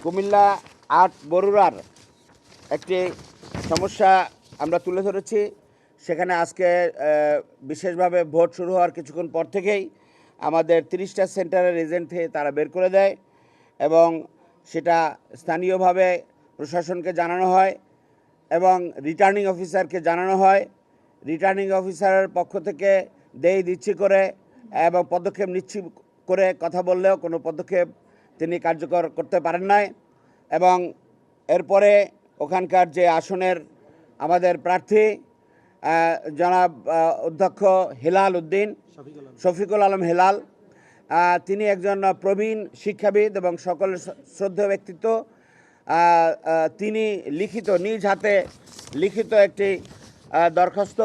কুমিল্লা ৮ বরুড়ার একটি সমস্যা আমরা তুলে ধরেছি। সেখানে আজকে বিশেষভাবে ভোট শুরু হওয়ার কিছুক্ষণ পর থেকেই আমাদের ৩০টা সেন্টারের এজেন্ট তারা বের করে দেয় এবং সেটা স্থানীয়ভাবে প্রশাসনকে জানানো হয় এবং রিটার্নিং অফিসারকে জানানো হয়। রিটার্নিং অফিসারের পক্ষ থেকে দেই দিচ্ছি করে এবং পদক্ষেপ নিচ্ছি করে কথা বললেও কোনো পদক্ষেপ তিনি কার্যকর করতে পারেন নাই এবং এরপরে ওখানকার যে আসনের আমাদের প্রার্থী জনাব অধ্যক্ষ হেলাল উদ্দিন শফিকুল আলম হেলাল, তিনি একজন প্রবীণ শিক্ষাবিদ এবং সকলের শ্রদ্ধেয় ব্যক্তিত্ব। তিনি নিজ হাতে লিখিত একটি দরখাস্ত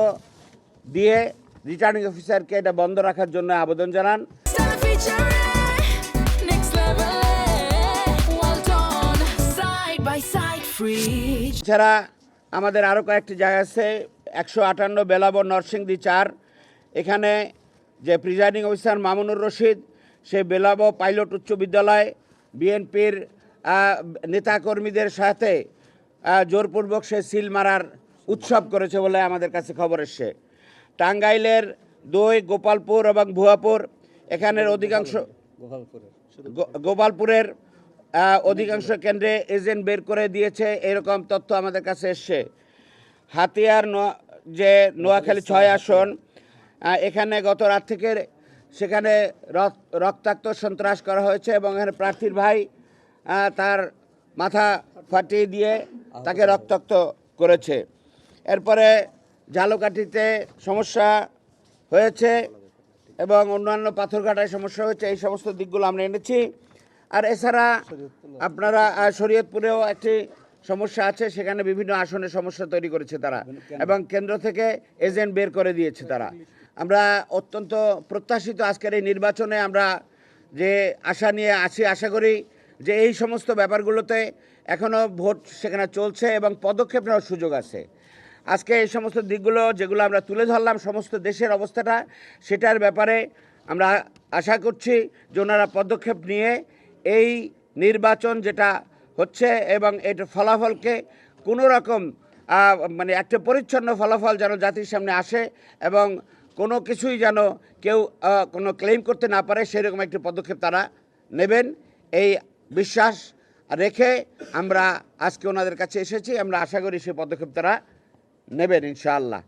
দিয়ে রিটার্নিং অফিসারকে এটা বন্ধ রাখার জন্য আবেদন জানান। এছাড়া আমাদের আরও কয়েকটি জায়গা আছে, 158 বেলাবর নরসিংদী 4, এখানে যে প্রিজাইডিং অফিসার মামুনুর রশিদ সে বেলাবো পাইলট উচ্চ বিদ্যালয় বিএনপির নেতাকর্মীদের সাথে জোরপূর্বক সে সিল মারার উৎসব করেছে বলে আমাদের কাছে খবর এসছে। টাঙ্গাইলের 2 গোপালপুর এবং ভুয়াপুর, এখানের অধিকাংশ গোপালপুরের অধিকাংশ কেন্দ্রে এজেন্ট বের করে দিয়েছে, এরকম তথ্য আমাদের কাছে এসছে। হাতিয়ার যে নোয়াখালী 6 আসন, এখানে গত রাত থেকে সেখানে রক্তাক্ত সন্ত্রাস করা হয়েছে এবং এখানে প্রার্থীর ভাই তার মাথা ফাটিয়ে দিয়ে তাকে রক্তাক্ত করেছে। এরপরে ঝালকাঠিতে সমস্যা হয়েছে এবং অন্যান্য পাথরঘাটায় সমস্যা হয়েছে। এই সমস্ত দিকগুলো আমরা এনেছি। আর এছাড়া আপনারা শরীয়তপুরেও একটি সমস্যা আছে, সেখানে বিভিন্ন আসনের সমস্যা তৈরি করেছে তারা এবং কেন্দ্র থেকে এজেন্ট বের করে দিয়েছে তারা। আমরা অত্যন্ত প্রত্যাশিত আজকের এই নির্বাচনে আমরা যে আশা নিয়ে আছি, আশা করি যে এই সমস্ত ব্যাপারগুলোতে এখনও ভোট সেখানে চলছে এবং পদক্ষেপ নেওয়ার সুযোগ আছে। আজকে এই সমস্ত দিকগুলো যেগুলো আমরা তুলে ধরলাম, সমস্ত দেশের অবস্থাটা, সেটার ব্যাপারে আমরা আশা করছি যে ওনারা পদক্ষেপ নিয়ে এই নির্বাচন যেটা হচ্ছে এবং এটার ফলাফলকে কোনো রকম মানে একটা পরিচ্ছন্ন ফলাফল যেন জাতির সামনে আসে এবং কোনো কিছুই যেন কেউ কোনো ক্লেম করতে না পারে, সেরকম একটি পদক্ষেপ তারা নেবেন এই বিশ্বাস রেখে আমরা আজকে ওনাদের কাছে এসেছি। আমরা আশা করি সেই পদক্ষেপ তারা নেবেন ইনশাআল্লাহ।